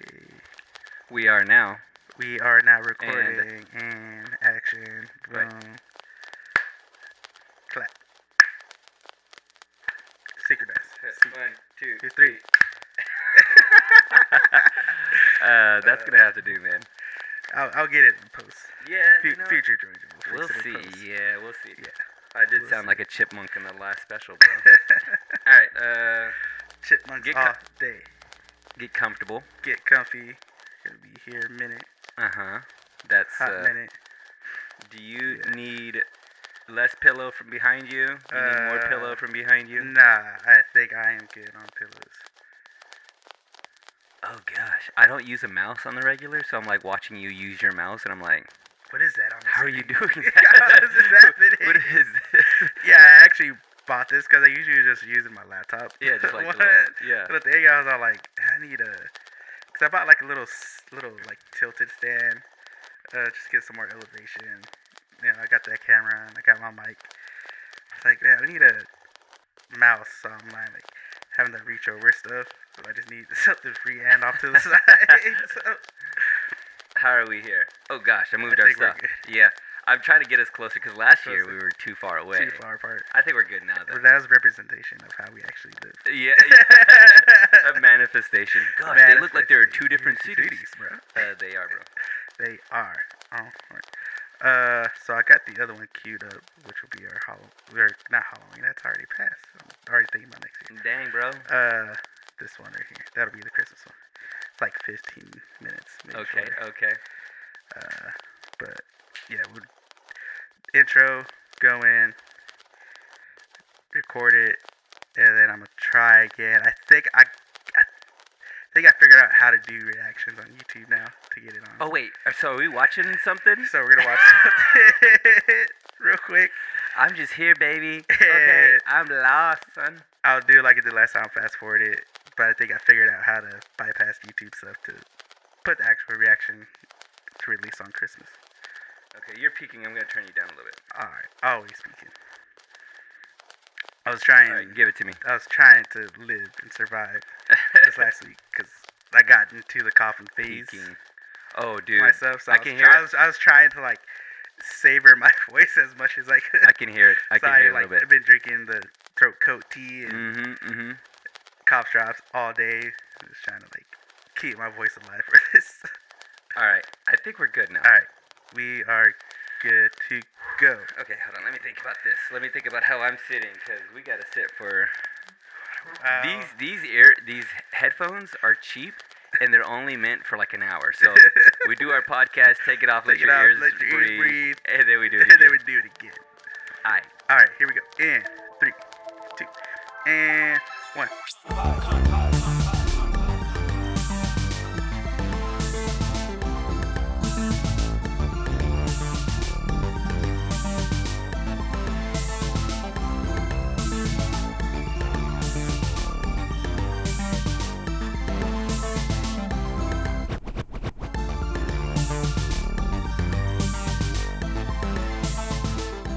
Okay. We are now. We are now recording and action. Boom. Right. Clap. Synchronize. 1, 2, 3. That's gonna have to do, man. I'll get it in post. Yeah, Future Georgia. We'll fix it in see. post. Yeah, we'll see. Yeah. I did We'll sound see. like a chipmunk in the last special, bro. All right. Chipmunks Get all day. Get comfortable. Get comfy. Gonna be here a minute. That's Hot minute. Do you Yeah. need less pillow from behind you? You need more pillow from behind you? Nah, I think I am good on pillows. Oh gosh, I don't use a mouse on the regular, so I'm like watching you use your mouse, and I'm like, What is that on this how are you screen? doing How that? is this happening? What is this? Yeah, I actually bought this because I usually just using my laptop. Yeah, just like What? the little, yeah. But the thing I was all like, I need a, because I bought like a little like tilted stand, just get some more elevation. You know, I got that camera and I got my mic. It's like, man, I need a mouse, so I'm not like having to reach over stuff. So I just need something freehand off to the side. So, How are we here? Oh gosh, I moved I our think we're stuff. good. Yeah, I'm trying to get us closer because last year Closer. we were too far away. too far apart. I think we're good now, though. But that was representation of how we actually live. Yeah, a manifestation. Gosh, they look like they're in two different cities. bro. They are, bro. They are. Oh, right. So I got the other one queued up, which will be our not Halloween. That's already passed. I'm already thinking about next year. Dang, bro. This one right here. That'll be the Christmas one. It's like 15 minutes. Maybe Okay, shorter. okay. But yeah, we'll intro, go in, record it, and then I'm gonna try again. I think I figured out how to do reactions on YouTube now to get it on. Oh wait, so are we watching something? So we're gonna watch something real quick. I'm just here, baby. Okay, I'm lost, son. I'll do like I did last time, fast forward it. But I think I figured out how to bypass YouTube stuff to put the actual reaction to release on Christmas. Okay, you're peeking. I'm gonna turn you down a little bit. Alright, always speaking. I was trying. All right, give it to me. I was trying to live and survive this last week because I got into the coughing phase Peeking. Oh, dude. myself. So I can hear it. I was trying to like savor my voice as much as I could. I can hear it. I can hear it a little bit. I've been drinking the throat coat tea and cough drops all day. Just trying to like keep my voice alive for this. All right, I think we're good now. All right, we are good to go. Okay, hold on. Let me think about this. Let me think about how I'm sitting, because we gotta sit for. These headphones are cheap, and they're only meant for like an hour. So we do our podcast, take it off, let your ears breathe, and then we do it again. And then we do it again. All right, here we go. In 3, 2, and 1.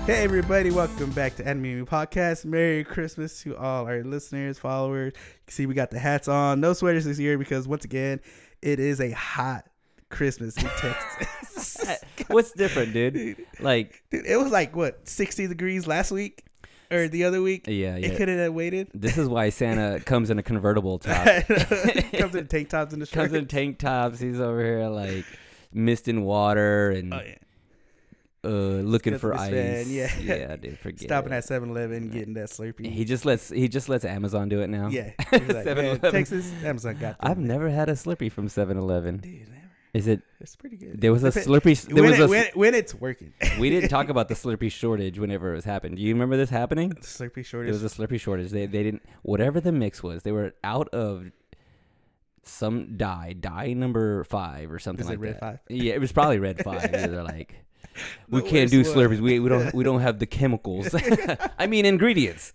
Hey everybody, welcome back to Anime Podcast. Merry Christmas to all our listeners, followers. You can see we got the hats on. No sweaters this year because once again, it is a hot Christmas in Texas. What's different, dude? Like, dude, it was like what, 60 degrees last week or the other week? Yeah. It couldn't have waited. This is why Santa comes in a convertible top. Comes in tank tops and the shorts. Comes in tank tops. He's over here like misting water and looking for ice. Fan, yeah, dude, forget Stopping it. at 7-Eleven, getting that Slurpee. He just lets Amazon do it now. Yeah, he's like, 7-Eleven. man, Texas, Amazon got that. I've never had a Slurpee from 7-Eleven. Dude, never. Is it? It's pretty good. There was a Slurpee. When it's working. We didn't talk about the Slurpee shortage whenever it was happened. Do you remember this happening? Slurpee shortage. There was a Slurpee shortage. They didn't, whatever the mix was, they were out of some dye number 5 or something like that. Red 5? Yeah, it was probably Red 5. They're like, we The can't do worst one. Slurpees. We don't have the chemicals. I mean ingredients.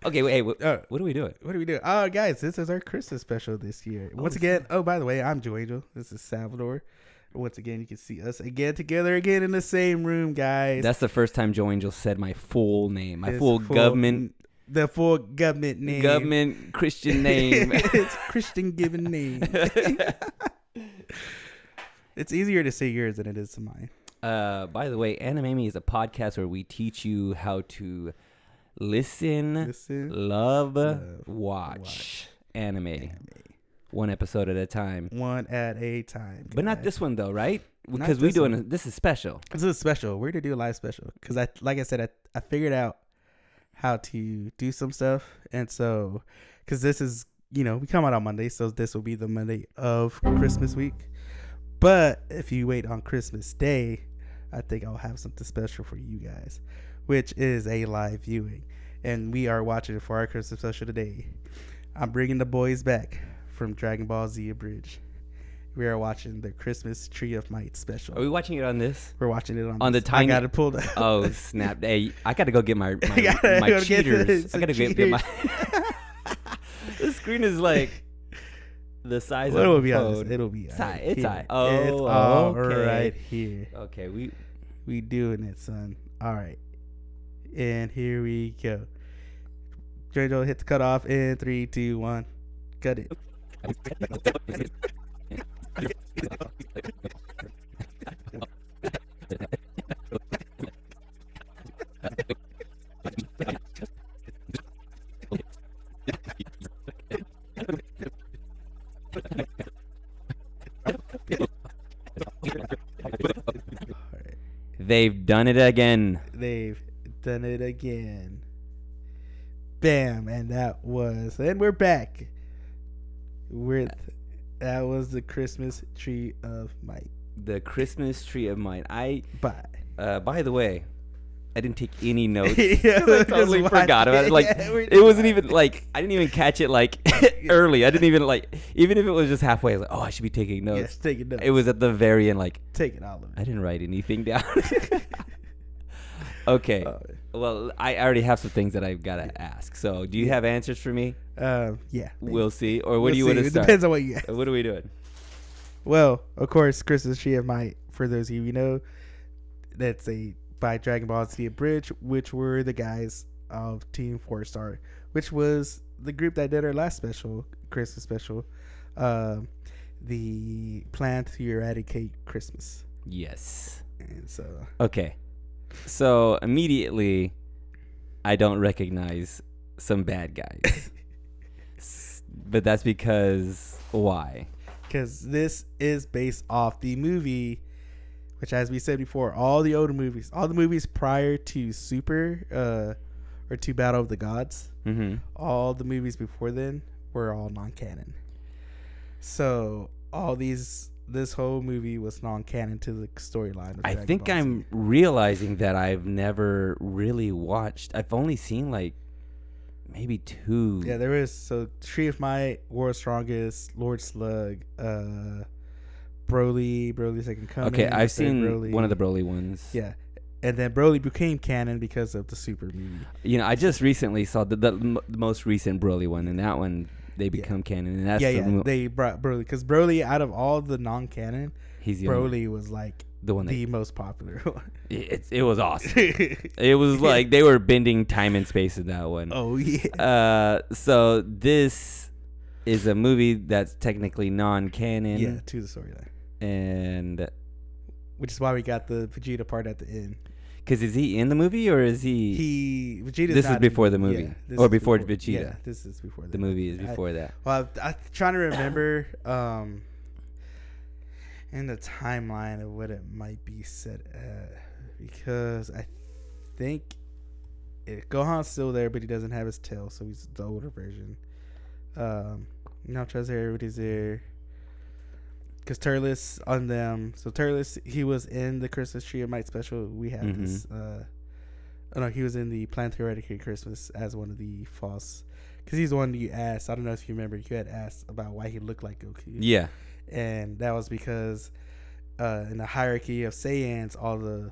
Okay, wait, what are we doing? What are we doing? Oh, guys, this is our Christmas special this year. Once again, by the way, I'm Joe Angel. This is Salvador. Once again, you can see us again together again in the same room, guys. That's the first time Joe Angel said my full name, my full government The full government name. Government Christian name. It's Christian given name. It's easier to say yours than it is to mine. By the way, Animame is a podcast where we teach you how to listen, love, watch anime. One episode at a time. One at a time. But not this one though, right? Because this is special. This is special. We're gonna do a live special because like I said, I figured out how to do some stuff, and so because this is we come out on Monday, so this will be the Monday of Christmas week. But if you wait on Christmas Day, I think I'll have something special for you guys, which is a live viewing, and we are watching it for our Christmas special today. I'm bringing the boys back from Dragon Ball Z Abridged. We are watching the Christmas Tree of Might special. Are we watching it on this? We're watching it on the tiny. I got it pulled up. Oh snap! Hey, I gotta go get my cheaters. I gotta go get my. The screen is like the size of the phone. It'll be. It's high. Oh, it's all okay. right here. Okay, we doing it, son. All right, and here we go. Jojo, hit the cutoff in 3, 2, 1. Cut it. They've done it again. Bam, and we're back. That was the Christmas Tree of Might. The Christmas Tree of Might. Bye. By the way, I didn't take any notes. Yeah, I totally forgot about it. Like it wasn't even like I didn't even catch it like early. I didn't even even if it was just halfway. I was like, oh, I should be taking notes. Yes, taking notes. It was at the very end. Like taking all of it. I didn't write anything down. Okay. Well, I already have some things that I've got to ask. So, do you have answers for me? Yeah. We'll see. Or what do you want to start? It depends on what you ask. What are we doing? Well, of course, Christmas Tree of Might. For those of you who know, that's by Dragon Ball Z Abridged, which were the guys of Team 4 Star, which was the group that did our last special, Christmas special, the plan to eradicate Christmas. Yes. And so. Okay. So immediately, I don't recognize some bad guys. But that's because why? Because this is based off the movie, which, as we said before, all the movies prior to Super or to Battle of the Gods, all the movies before then were all non-canon. So this whole movie was non-canon to the storyline of Dragon Ball Z. I'm realizing that I've never really watched. I've only seen maybe 2. Yeah, there is. So Tree of Might, World's Strongest, Lord Slug, Broly Second Coming. Okay, I've seen Broly. One of the Broly ones. Yeah. And then Broly became canon because of the Super movie. I just recently saw the most recent Broly one, and that one they become canon, and that's they brought Broly because Broly, out of all the non-canon, Broly was the most popular one. It was awesome. It was like they were bending time and space in that one. Oh yeah. So this is a movie that's technically non-canon. Yeah, to the storyline. And which is why we got the Vegeta part at the end. Because is he in the movie or is he? Vegeta's this is before the movie, or before Vegeta. Yeah, this is before the movie. Is before that. Well, I'm trying to remember in the timeline of what it might be set at, because I think Gohan's still there, but he doesn't have his tail, so he's the older version. Now everybody's there. Because Turles on them. So Turles, he was in the Christmas Tree of Might special. We had this. He was in the Plan to Eradicate Christmas as one of the false. Because he's the one you asked. I don't know if you remember. You had asked about why he looked like Goku. Yeah. And that was because in the hierarchy of Saiyans, all the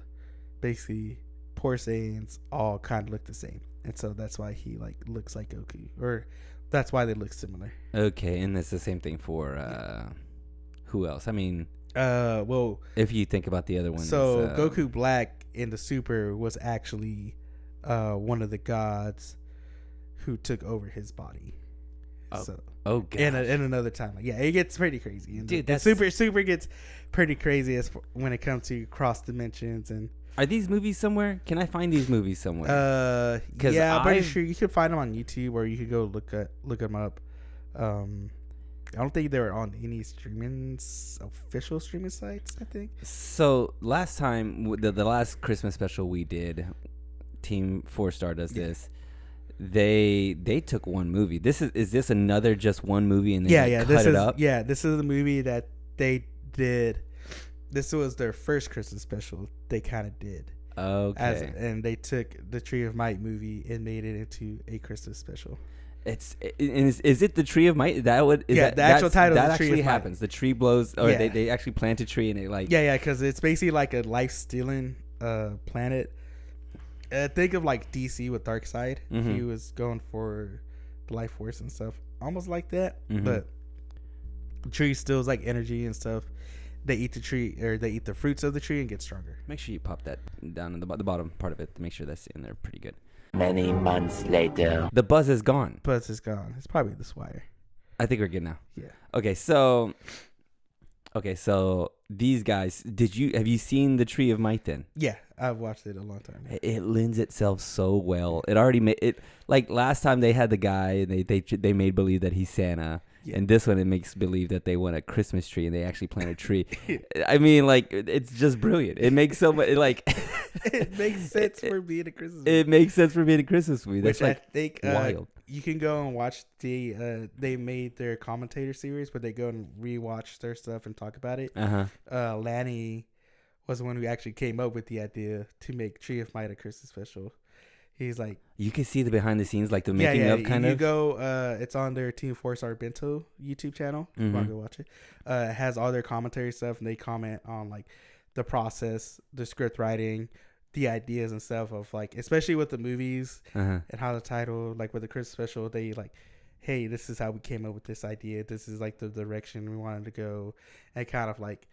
basically poor Saiyans all kind of look the same. And so that's why he looks like Goku. Or that's why they look similar. Okay. And it's the same thing for... who else? I mean, well, if you think about the other ones. So Goku Black in the Super was actually one of the gods who took over his body. Oh. So, Oh god. in another timeline. Yeah, it gets pretty crazy. And Dude, the that's super gets pretty crazy when it comes to cross dimensions and. Are these movies somewhere? Can I find these movies somewhere? Yeah, I'm pretty sure you could find them on YouTube, or you could go look them up. I don't think they were on any official streaming sites. I think. So last time, the last Christmas special we did, Team 4-Star does this. They took one movie. Is this another just one movie and they cut it up? Yeah, this is the movie that they did. This was their first Christmas special. They kind of did. Okay. And they took the Tree of Might movie and made it into a Christmas special. Is it the Tree of Might? The actual title that is the Tree actually of happens. The tree blows, or they actually plant a tree and it like. Yeah, because it's basically like a life-stealing planet. Think of like DC with Darkseid. Mm-hmm. He was going for the life force and stuff, almost like that. Mm-hmm. But the tree steals like energy and stuff. They eat the tree, or they eat the fruits of the tree and get stronger. Make sure you pop that down in the bottom part of it to make sure that's in there pretty good. Many months later. The buzz is gone. Buzz is gone. It's probably the Swire. I think we're good now. Yeah. Okay, so these guys, have you seen the Tree of Might then? Yeah, I've watched it a long time. It lends itself so well. It already made it, like last time they had the guy and they made believe that he's Santa. Yeah. And this one, it makes believe that they want a Christmas tree and they actually plant a tree. I mean, like, it's just brilliant. It makes so much, like... it makes sense for being a Christmas movie. It makes sense for being a Christmas movie. That's Which like I think wild. You can go and watch they made their commentator series, but they go and rewatch their stuff and talk about it. Lanny was the one who actually came up with the idea to make Tree of Might a Christmas special. He's like, you can see the behind the scenes, like the making of kind of. You go, it's on their Team 4-Star Bento YouTube channel. Mm-hmm. You want to go watch it? It has all their commentary stuff, and they comment on like the process, the script writing, the ideas and stuff of like, especially with the movies and how the title, like with the Christmas special, they like, hey, this is how we came up with this idea. This is like the direction we wanted to go, and kind of like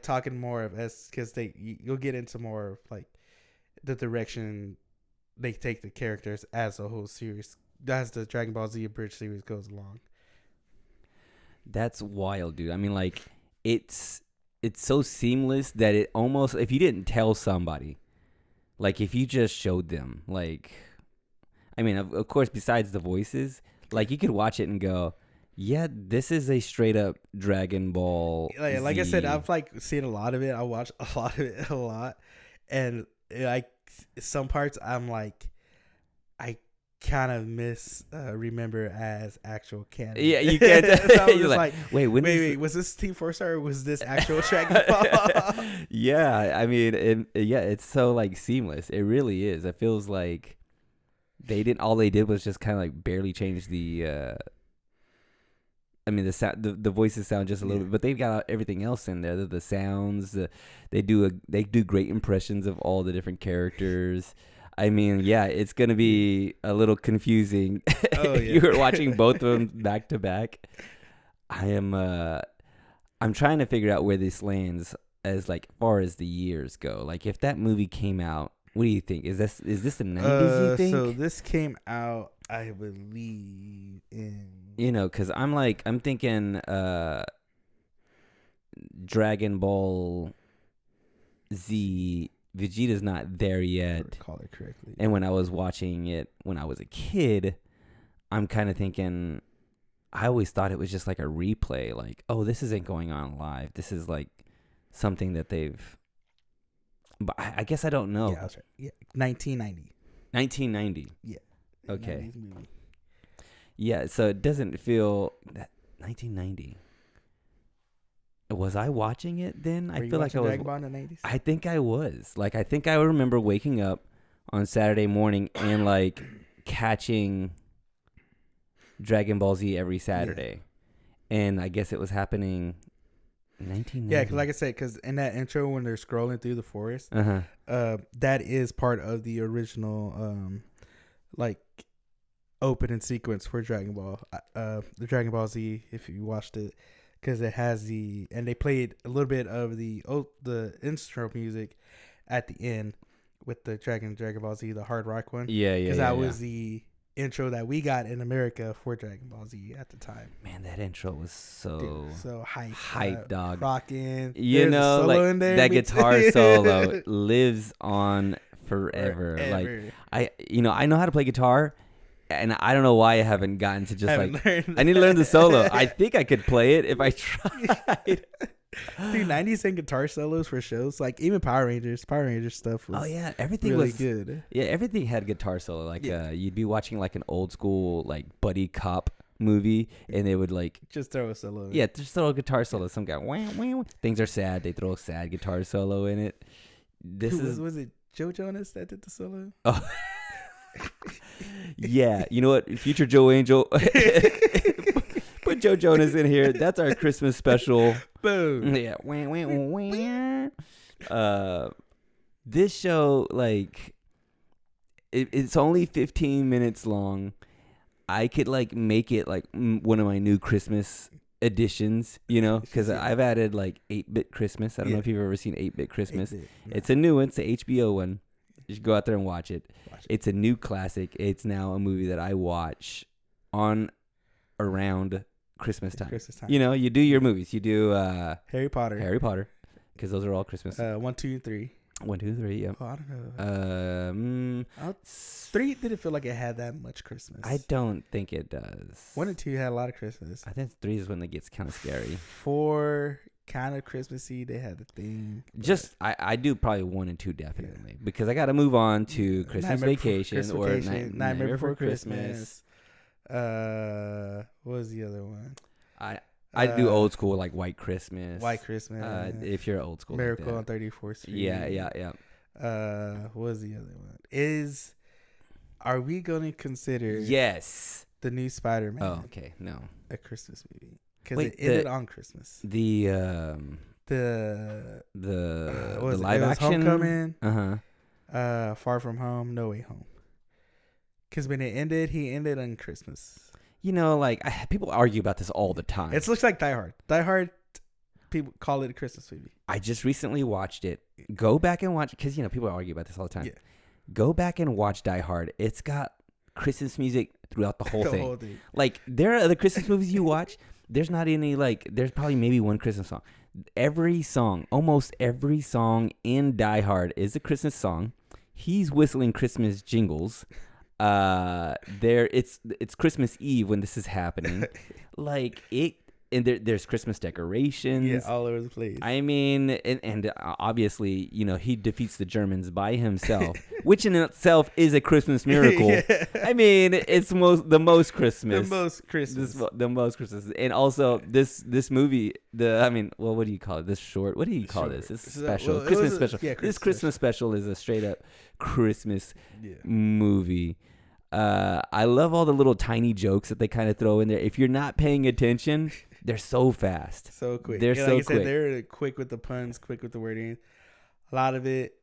talking more of us, because you'll get into more of like the direction they take the characters as a whole series, as the Dragon Ball Z Abridged series goes along. That's wild, dude. I mean, like, it's so seamless that it almost, if you didn't tell somebody, like if you just showed them, like, I mean, of course, besides the voices, like you could watch it and go, yeah, this is a straight up Dragon Ball. Like Z. I said, I've like seen a lot of it. I watched a lot of it, and like some parts, I'm like, I kind of remember as actual canon. Yeah, you can't. So You're like, wait, was this Team 4-Star or was this actual Dragon Ball? Yeah, I mean, it's so like seamless. It really is. It feels like all they did was just kind of like barely change the. I mean, the voices sound just a little bit, but they've got everything else in there. The sounds, they do great impressions of all the different characters. I mean, yeah, it's gonna be a little confusing if you were watching both of them back to back. I'm trying to figure out where this lands as like far as the years go. Like, if that movie came out, what do you think? Is this the 90s? You think? So this came out, I believe, in. You know, because I'm thinking Dragon Ball Z, Vegeta's not there yet. Recall it correctly. And when I was watching it when I was a kid, I'm kind of thinking, I always thought it was just like a replay. Like, oh, this isn't going on live. This is like something that they've. But I guess I don't know. Yeah, that's right. Yeah, 1990. 1990. Yeah. Okay. 90s movie. Yeah, so it doesn't feel that 1990. Was I watching it then? I feel like I was. Dragon Ball in the 90s? I think I was. Like, I think I remember waking up on Saturday morning and like catching Dragon Ball Z every Saturday, and I guess it was happening. 1990. Yeah, because like I said, because in that intro when they're scrolling through the forest, that is part of the original, like, opening sequence for Dragon Ball, the Dragon Ball Z. If you watched it, because it has and they played a little bit of the intro music at the end with the Dragon Ball Z, the hard rock one. Yeah. Because that was the intro that we got in America for Dragon Ball Z at the time. Man, that intro was so hype, dog. Rocking. You know, like that guitar solo lives on forever. Like I know how to play guitar, and I don't know why I haven't gotten to just I need to learn the solo. I think I could play it if I tried. Dude, 90s and guitar solos for shows, like even Power Rangers stuff was everything really was good. Yeah, everything had guitar solo. Like you'd be watching like an old school like buddy cop movie, and they would like just throw a solo. Yeah, just throw a guitar solo. Some guy, wah, wah, wah. Things are sad. They throw a sad guitar solo in it. Was it Joe Jonas that did the solo? Oh, yeah. You know what? Future Joe Angel. Put Joe Jonas in here. That's our Christmas special. Boom. Yeah. This show, like, it's only 15 minutes long. I could like make it like one of my new Christmas editions, you know, because I've added like 8-Bit Christmas. I don't know if you've ever seen 8-Bit Christmas. 8-bit, no. It's a new one. It's the HBO one. You should go out there and watch it. It's a new classic. It's now a movie that I watch on around Christmas time. You know, you do your movies. You do Harry Potter, because those are all Christmas. 1, 2, 3. 1, 2, 3. Yeah. Oh, I don't know. 3 didn't feel like it had that much Christmas. I don't think it does. 1 and 2 had a lot of Christmas. I think 3 is when it gets kind of scary. 4 kind of Christmassy. They had the theme. Just I do probably 1 and 2 definitely because I got to move on to Christmas Vacation or Nightmare Before Christmas. What was the other one? I do old school like White Christmas. If you're old school, Miracle like on 34th Street. Yeah. What was the other one? Are we gonna consider the new Spider-Man? Oh, okay, no, a Christmas movie because it ended on Christmas. The live action Homecoming. Far From Home, No Way Home. Because when it ended, he ended on Christmas. You know, like people argue about this all the time. It looks like Die Hard. Die Hard, people call it a Christmas movie. I just recently watched it. Go back and watch, because, you know, people argue about this all the time. Yeah. Go back and watch Die Hard. It's got Christmas music throughout the whole thing. Like, there are other Christmas movies you watch. There's not any, like, there's probably maybe one Christmas song. Almost every song in Die Hard is a Christmas song. He's whistling Christmas jingles. It's Christmas Eve when this is happening. Like it, and there's Christmas decorations, all over the place. I mean, and obviously, you know, he defeats the Germans by himself, which in itself is a Christmas miracle. Yeah. I mean, it's the most Christmas, and also this movie, what do you call it? This short, what do you call this? This special, Christmas special. This Christmas special is a straight up Christmas movie. I love all the little tiny jokes that they kind of throw in there. If you're not paying attention, they're so fast. So quick. They're so quick. They're quick with the puns, quick with the wording. A lot of it,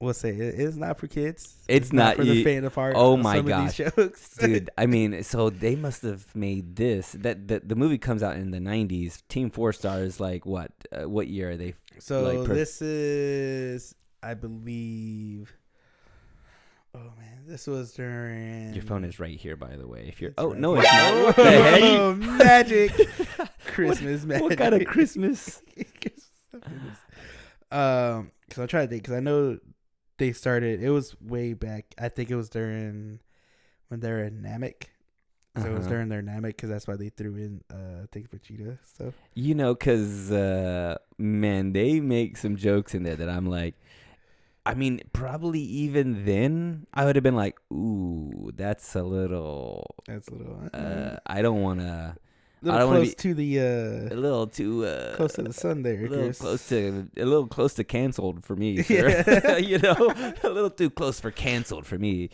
we'll say, it's not for kids. It's not for the faint of heart. Oh my gosh. Dude, I mean, so they must have made this. The movie comes out in the 90s. Team 4 Stars, like what year are they? So this is, I believe... Oh man, this was during. Your phone is right here, by the way. If you're, it's no, it's not. What the heck? Oh, magic! Christmas magic. What kind of Christmas? Because I'm trying to think. Because I know they started. It was way back. I think it was during when they were in Namek. So it was during their Namek, because that's why they threw in I think Vegeta stuff. You know, because man, they make some jokes in there that I'm like. I mean, probably even then, I would have been like, "Ooh, that's a little." I don't want to. A little close to the. A little too close to the sun there. A little close to canceled for me, sir. You know, a little too close for canceled for me.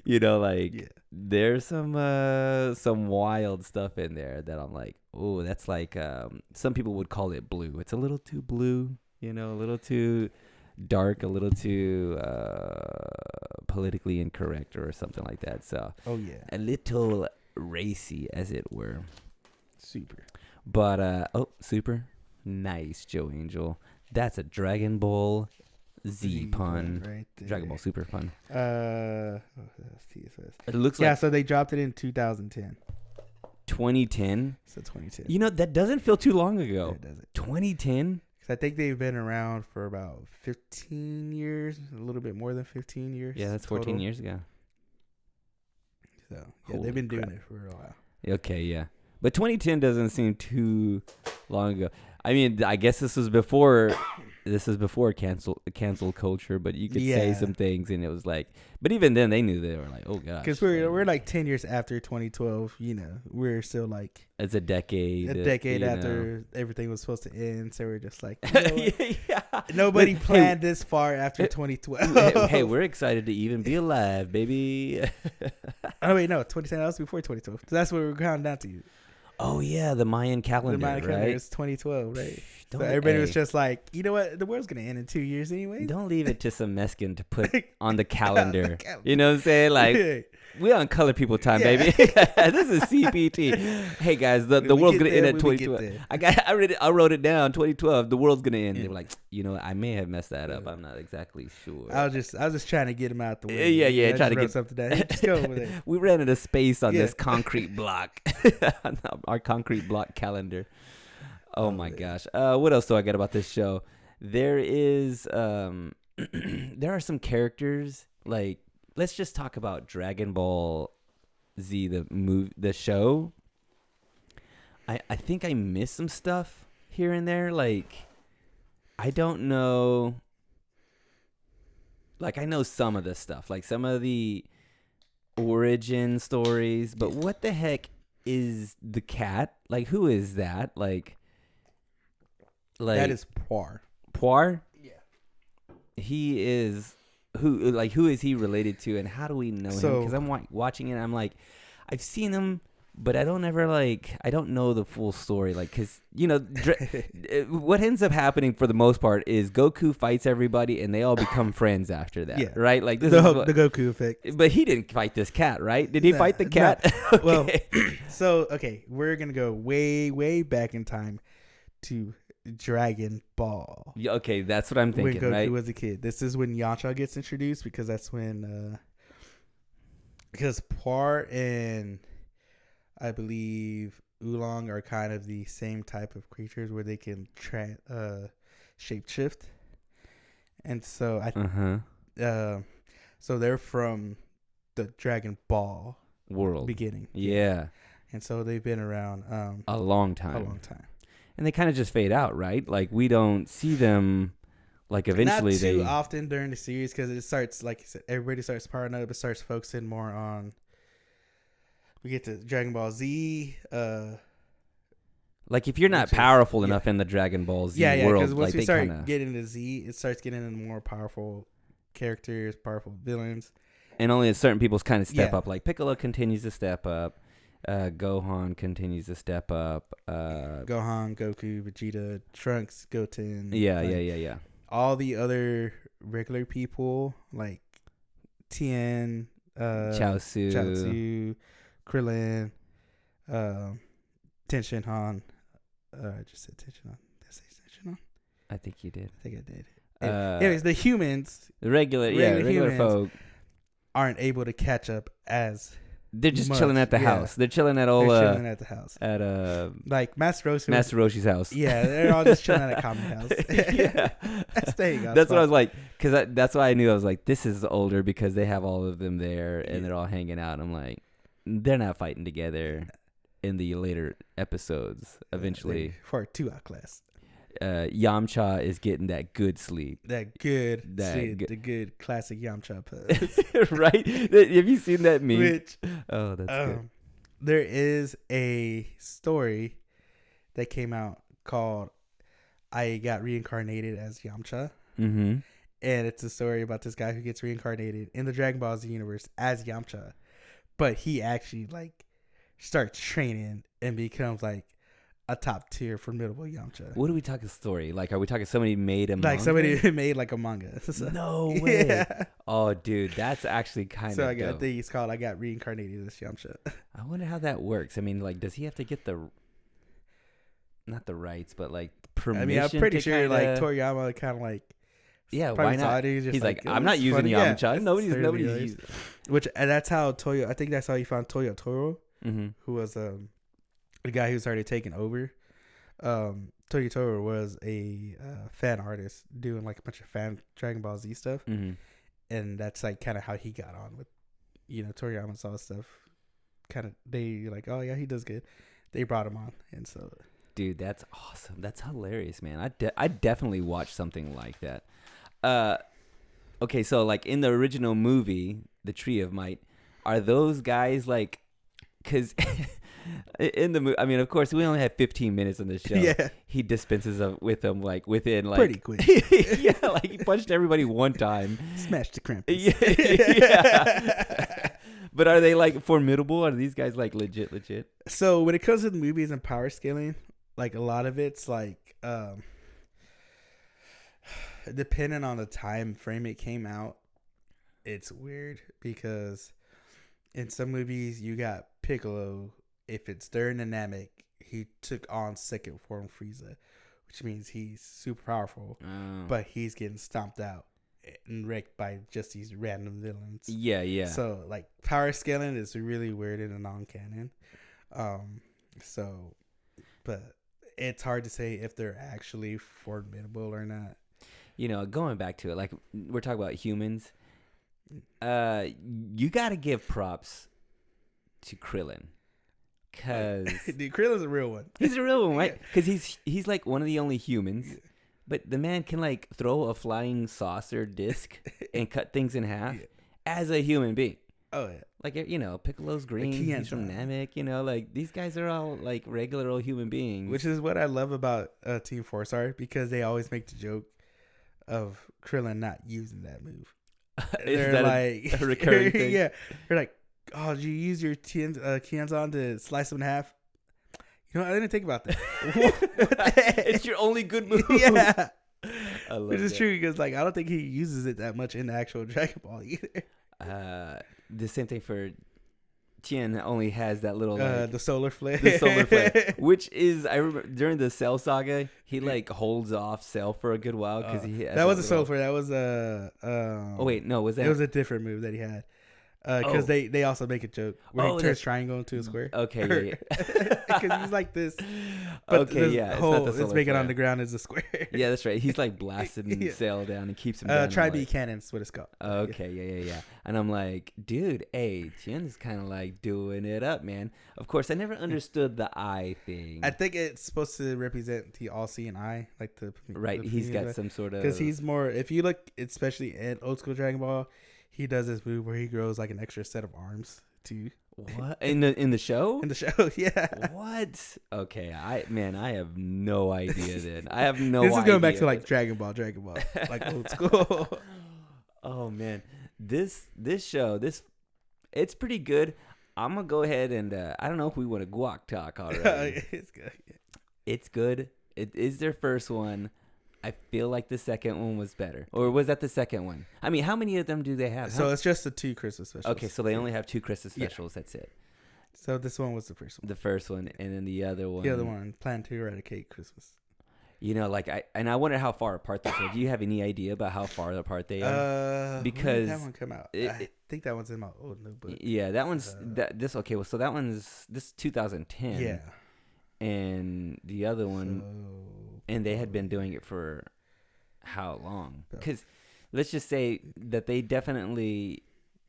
You know, like there's some wild stuff in there that I'm like, "Oh, that's like." Some people would call it blue. It's a little too blue. You know, a little too. Dark, a little too politically incorrect or something like that. So, a little racy, as it were. Super. But super nice, Joe Angel. That's a Dragon Ball Z pun. right there. Dragon Ball Super pun. TSS. It looks Yeah, like so they dropped it in 2010. 2010. So 2010. You know, that doesn't feel too long Yeah, ago. it doesn't. 2010? I think they've been around for about 15 years, a little bit more than 15 years. Yeah, that's 14 total. years ago. So, yeah, Holy they've been doing crap. it for a while. Okay, yeah. But 2010 doesn't seem too long ago. I mean, I guess this is before cancel culture, but you could say Yeah. some things and it was like, but even then they knew, they were like, oh gosh. Because we're like 10 years after 2012, you know, we're still like it's a decade. a decade you know. after everything was supposed to end. So we're just like, you know what? yeah. Nobody But, planned this far after 2012. hey, we're excited to even be alive, baby. Oh, wait, no, 2010, that was before 2012. That's what we're counting down to. Oh yeah, the Mayan calendar, The Mayan calendar right? is 2012, right? So Don't- everybody was hey, just like, you know what? The world's going to end in 2 years anyway. Don't leave it to some Meskin to put on the calendar. calendar. You know what I'm saying? Like, we on color people time, Yeah. baby. This is CPT. Hey guys, the When we world's get gonna end there, at when we get 2012. there. I wrote it down. 2012. The world's gonna end. Yeah. They were like, you know, I may have messed that up. Yeah. I'm not exactly sure. I was just trying to get him out the way. Yeah, I trying to just wrote get- something down. Hey, just go over there. We ran out of space on Yeah. this concrete block. On our concrete block calendar. Oh my gosh. What else do I got about this show? There is there are some characters, like, let's just talk about Dragon Ball Z, the show. I think I missed some stuff here and there. Like, I don't know. Like, I know some of the stuff, like some of the origin stories, but what the heck is the cat? Like, who is that? Like That is Poir. Poir? Yeah. He is who is he related to, and how do we know him? So- Because I'm watching it, I'm like, I've seen him, but I don't know the full story. Like, because, you know, what ends up happening for the most part is Goku fights everybody, and they all become friends after that. Yeah. Right? Like, this The is what, Goku effect. but he didn't fight this cat, right? Did he Nah, fight the nah. cat? Well, Okay. So, okay, we're going to go way, way back in time to Dragon Ball. Yeah, okay, that's what I'm thinking, when Goku right? was a kid. This is when Yamcha gets introduced, because that's when because Poir and I believe Oolong are kind of the same type of creatures where they can shapeshift. And so so they're from the Dragon Ball World. beginning. Yeah. And so they've been around A long time. a long time. And they kind of just fade out, right? Like, we don't see them, like, eventually Not too they... often during the series, because it starts, like you said, everybody starts powering up. It starts focusing more on. We get to Dragon Ball Z. Like, if you're not which is- powerful yeah. enough in the Dragon Ball Z Yeah, world, because once like, we they start kind of... getting to Z, it starts getting into more powerful characters, powerful villains. And only certain people kind of step Yeah. up. Like, Piccolo continues to step up. Gohan continues to step up. Gohan, Goku, Vegeta, Trunks, Goten. Yeah. like, All the other regular people, like Tien, Chaozu, Krillin, Tenshinhan. I just said Tenshinhan. Did I say Tenshinhan? I think you did. I think I did. Uh, Anyways, the humans The regular regular humans, humans folk. aren't able to catch up as They're just much, chilling at the yeah. house. They're chilling at they're old chilling at the house. Like Master Roshi. Master Roshi's house. Yeah, they're all just chilling at a common house. Yeah. Staying on That's what I was spot. like, because that's why I knew. I was like, this is older because they have all of them there and they're all hanging out. I'm like, they're not fighting together in the later episodes. Eventually, for a 2-hour class. Yamcha is getting that good sleep. That good, That shit, good- the good classic Yamcha pose. Right? Have you seen that meme? Which Oh, that's good. there is a story that came out called "I Got Reincarnated as Yamcha," Mm-hmm. and it's a story about this guy who gets reincarnated in the Dragon Ball Z universe as Yamcha, but he actually like starts training and becomes like a top tier formidable Yamcha. What are we talking story? Like, are we talking somebody made a manga? Like somebody made like a manga. So- No way. Yeah. Oh, dude, that's actually kind So of I dope. think it's called "I Got Reincarnated as Yamcha." I wonder how that works. I mean, like, does he have to get not the rights, but like permission? I mean, I'm pretty to sure like kinda- Toriyama kind of like Yeah, Probably why saw not? it, he's just He's like, "Yo, I'm this not is using funny." Yamcha. it's Nobody's hilarious. using. Which and that's how Toyo. I think that's how he found Toyo Toro, Mm-hmm. who was the guy who started taking over. Toyo Toro was a fan artist doing like a bunch of fan Dragon Ball Z stuff, Mm-hmm. and that's like kind of how he got on with, Toriyama saw stuff. Kind of they like, oh yeah, he does good. They brought him on, and so. Dude, that's awesome. That's hilarious, man. I definitely watched something like that. Okay, so like in the original movie, The Tree of Might, are those guys like, because in the movie, I mean, of course, we only have 15 minutes on the show. Yeah. He dispenses with them like within like Pretty quick. yeah, like he punched everybody one time. Smash the Krampus. Yeah. But are they like formidable? Are these guys like legit? So when it comes to the movies and power scaling, like a lot of it's like depending on the time frame it came out, it's weird because in some movies you got Piccolo. If it's during the Namek, he took on second form Frieza, which means he's super powerful, but he's getting stomped out and wrecked by just these random villains. Yeah. So like power scaling is really weird in a non-canon. But it's hard to say if they're actually formidable or not. Going back to it, like we're talking about humans. You got to give props to Krillin, cause dude, Krillin's a real one. he's a real one, right? Because he's like one of the only humans. But the man can like throw a flying saucer disc and cut things in half as a human being. Oh yeah. Like Piccolo's green. He's from Namek. Like these guys are all like regular old human beings. Which is what I love about Team Force Art, because they always make the joke of Krillin not using that move. Is that like a recurring thing? Yeah. They're like, oh, did you use your Kianzan to slice him in half? I didn't think about that. What the heck? It's your only good move. Yeah. I love Which is that. true, because like I don't think he uses it that much in the actual Dragon Ball either. The same thing for Tien. Only has that little like, the solar flare. the solar flare, which is I remember during the Cell saga, he like holds off Cell for a good while because he has that was a little... solar flare. That was a. Oh wait, no, was that? It was a different move that he had. Because they also make a joke where he turns triangle into a square. Okay, yeah. Because he's like this. But okay, yeah. It's not the it's solar making flare. on the ground is a square. Yeah, that's right. He's like blasting Cell down and keeps him down. Tri-B cannons, what it's called. Okay, yeah. And I'm like, dude, hey, Tien's kind of like doing it up, man. Of course, I never understood the eye thing. I think it's supposed to represent the all-seeing eye, like the right. He's got some sort of because he's more. If you look, especially in old school Dragon Ball, he does this move where he grows like an extra set of arms too. What in the show? In the show, yeah. What? Okay, I have no idea. Then I have no. This is going back idea. to like Dragon Ball, like old school. Oh man, this show, it's pretty good. I'm gonna go ahead and I don't know if we want to guac talk already. It's good. Yeah. It's good. It is their first one. I feel like the second one was better. Or was that the second one? I mean, how many of them do they have? So it's just the 2 Christmas specials. Okay, so they only have 2 Christmas specials. That's it. So this one was the first one. The first one, and then the other one. The other one, Plan to Eradicate Christmas. Like I wonder how far apart those are. Do you have any idea about how far apart they are? Because when did that one come out? I think that one's in my old notebook. Yeah, that one's okay. Well, so that one's 2010. Yeah. And the other one, and they had been doing it for how long? Because let's just say that they definitely,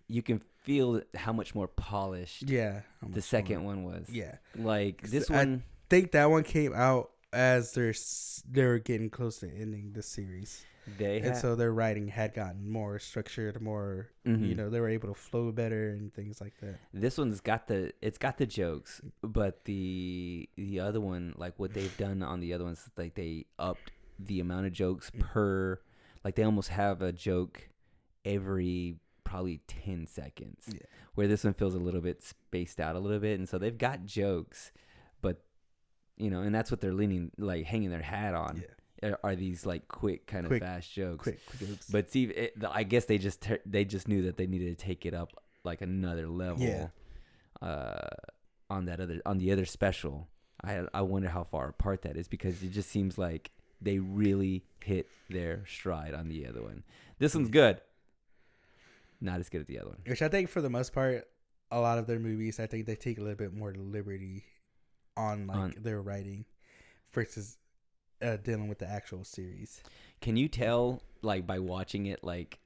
you can feel how much more polished. Yeah. The second one was. Yeah. Like this one. I think that one came out as they were getting close to ending the series. So their writing had gotten more structured, more they were able to flow better and things like that. This one's got the jokes, but the other one, like what they've done on the other ones, like they upped the amount of jokes per, like they almost have a joke every probably 10 seconds. Yeah. Where this one feels a little bit spaced out a little bit, and so they've got jokes, but and that's what they're hanging their hat on. Yeah. Are these like quick kind of fast jokes? Quick jokes. But see, I guess they just knew that they needed to take it up like another level. Yeah. On the other special, I wonder how far apart that is, because it just seems like they really hit their stride on the other one. This one's good. Not as good as the other one. Which I think for the most part, a lot of their movies, I think they take a little bit more liberty on their writing versus dealing with the actual series. Can you tell, like, by watching it, like,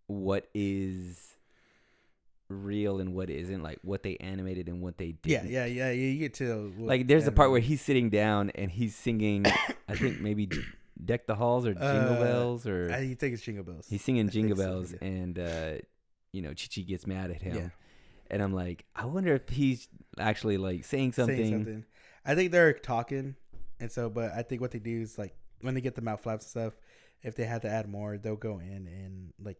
what is real and what isn't, like what they animated and what they didn't? Yeah. You get to like there's a part where he's sitting down and he's singing, I think maybe Deck the Halls or Jingle Bells, or I think it's Jingle Bells. He's singing Jingle Bells, and Chi-Chi gets mad at him, and I'm like, I wonder if he's actually like saying something. I think they're talking, and so, but I think what they do is like when they get the mouth flaps and stuff, if they have to add more, they'll go in and like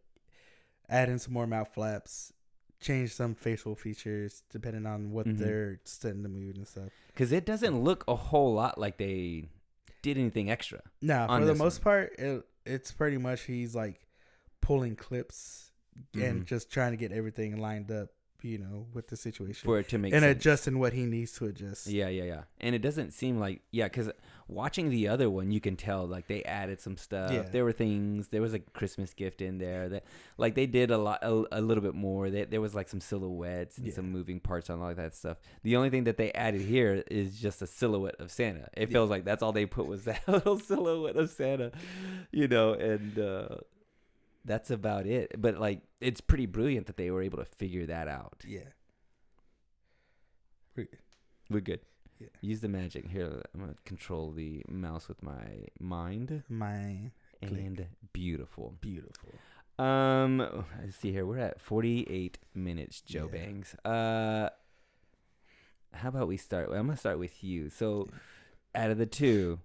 add in some more mouth flaps, change some facial features depending on what they're setting the mood and stuff. Because it doesn't look a whole lot like they did anything extra. No, for the most part, it's pretty much he's like pulling clips and just trying to get everything lined up, with the situation for it to make and sense. Adjusting what he needs to adjust. Yeah. And it doesn't seem like, because watching the other one, you can tell like they added some stuff. Yeah. There was a Christmas gift in there that like they did a little bit more. There was like some silhouettes and some moving parts on all that stuff. The only thing that they added here is just a silhouette of Santa. It feels like that's all they put was that little silhouette of Santa, and that's about it. But like, it's pretty brilliant that they were able to figure that out. Yeah. We're good. Yeah. Use the magic. Here, I'm going to control the mouse with my mind. And beautiful. Let's see here. We're at 48 minutes, Joe Bangs. How about we start? I'm going to start with you. So, out of the two,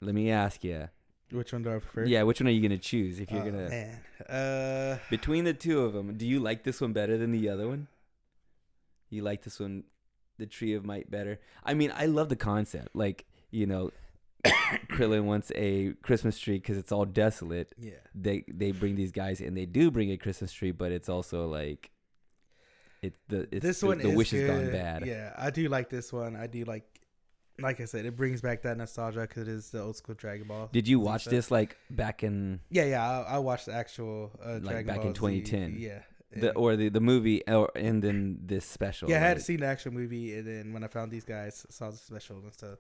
let me ask you. Which one do I prefer? Yeah, which one are you going to choose if you're going to... Man. Between the two of them, do you like this one better than the other one? You like this one, the Tree of Might, better? I mean, I love the concept. Like, Krillin wants a Christmas tree because it's all desolate. Yeah. They bring these guys and they do bring a Christmas tree, but it's also like... the wish has gone bad. Yeah, I do like this one. I do like I said, it brings back that nostalgia because it is the old school Dragon Ball. Did you watch this like back in? Yeah. I watched the actual like Dragon back Ball in 2010. Yeah. The movie, and then this special. Yeah, I had seen the actual movie, and then when I found these guys, saw the special and stuff.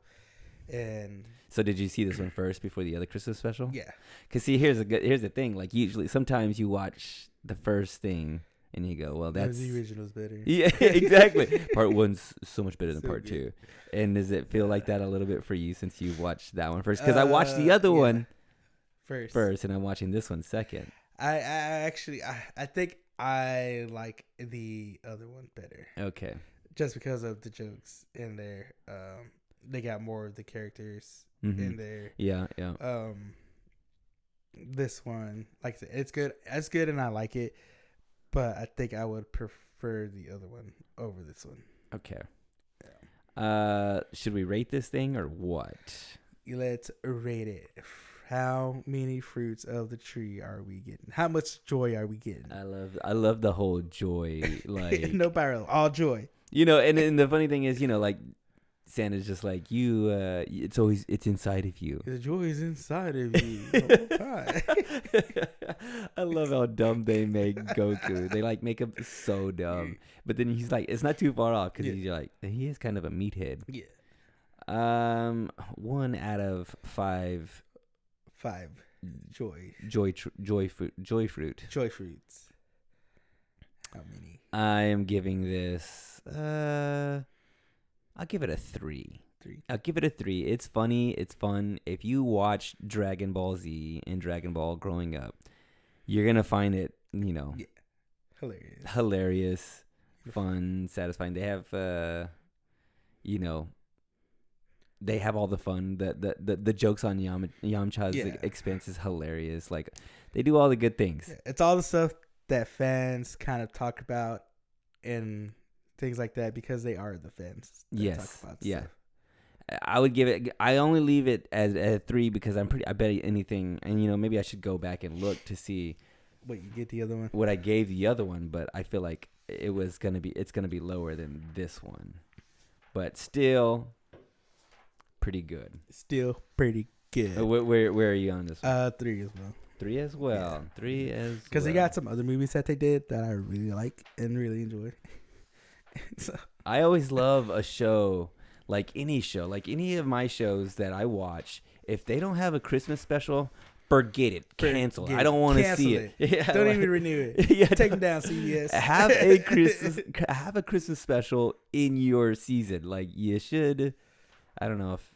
And so, did you see this one first before the other Christmas special? Yeah. Cause see, here's the thing. Like usually, sometimes you watch the first thing. And you go, well, that's... The original's better. Yeah, exactly. Part one's so much better than part two. And does it feel like that a little bit for you since you watched that one first? Because I watched the other one first, and I'm watching this one second. I actually think I like the other one better. Okay. Just because of the jokes in there. They got more of the characters in there. Yeah. This one, like I said, it's good. It's good, and I like it. But I think I would prefer the other one over this one. Okay. Yeah. Should we rate this thing or what? Let's rate it. How many fruits of the tree are we getting? How much joy are we getting? I love the whole joy, like no barrel, all joy. And the funny thing is, like Santa's just like you. It's inside of you. The joy is inside of you the whole time. I love how dumb they make Goku. They like make him so dumb, but then he's like, it's not too far off because he's like, he is kind of a meathead. Yeah. 1 out of 5. 5. Joy fruit. Joy fruits. How many? I am giving this. I'll give it a 3. I'll give it a 3. It's funny. It's fun. If you watch Dragon Ball Z and Dragon Ball growing up, you're going to find it, hilarious, fun, satisfying. They have, they have all the fun. The jokes on Yamcha's expense is hilarious. Like, they do all the good things. Yeah, it's all the stuff that fans kind of talk about and things like that because they are the fans. Yes. Talk about Yeah. stuff. I would give it. I only leave it as a 3 because I bet anything, and maybe I should go back and look to see. What you get the other one? What I gave the other one, but I feel like it's gonna be lower than this one, but still pretty good. Still pretty Good. Where are you on this one? 3 as well. 3 as well. 3 as Because well. they got some other movies that they did that I really like and really enjoy. So, I always love a show, like any of my shows that I watch. If they don't have a Christmas special, forget it. Cancel it. I don't want to see it. Yeah, don't even renew it. Yeah, Take them down, CBS. Have a Christmas special in your season. Like you should. I don't know if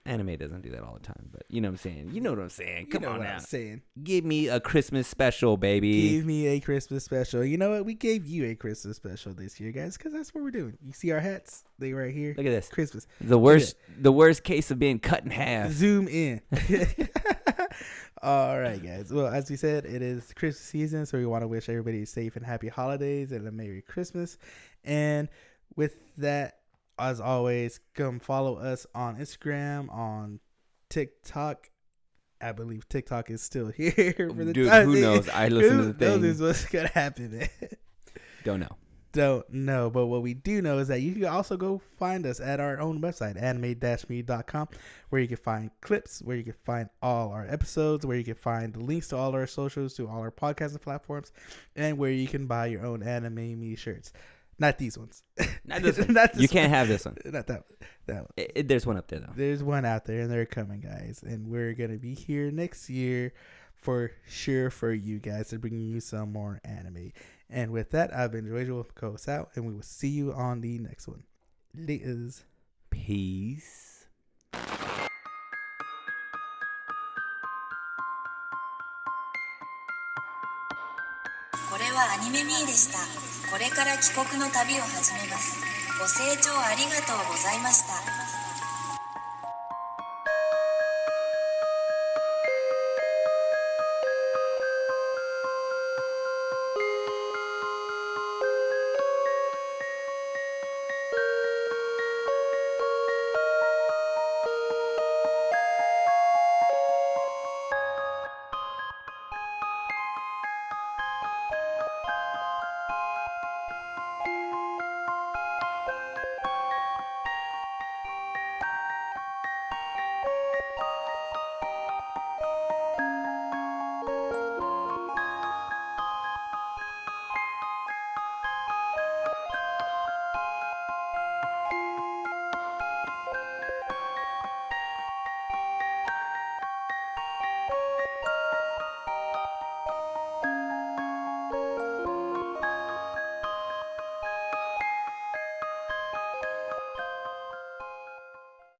anime doesn't do that all the time, but you know what I'm saying. You know what I'm saying. Come on now. I'm saying. Give me a Christmas special, baby. Give me a Christmas special. You know what? We gave you a Christmas special this year, guys, because that's what we're doing. You see our hats? They right here. Look at this. Christmas. The worst case of being cut in half. Zoom in. All right, guys. Well, as we said, it is Christmas season, so we want to wish everybody safe and happy holidays and a Merry Christmas. And with that, as always, come follow us on Instagram, on TikTok. I believe TikTok is still here for the Dude, time who being. knows? I listen to the Who thing. knows what's gonna happen, man? Don't know. Don't know, but what we do know is that you can also go find us at our own website, anime-me.com, where you can find clips, where you can find all our episodes, where you can find links to all our socials, to all our podcasting platforms, and where you can buy your own Anime Me shirts. Not these ones. Not this one. Not this You can't one. have this one. Not that one. There's one up there, though. There's one out there, and they're coming, guys. And we're going to be here next year for sure for you guys to bring you some more anime. And with that, I've been Jojo with co-host out, and we will see you on the next one. Laters. Peace. これはアニメミーでした。これから帰国の旅を始めます。ご清聴ありがとうございました。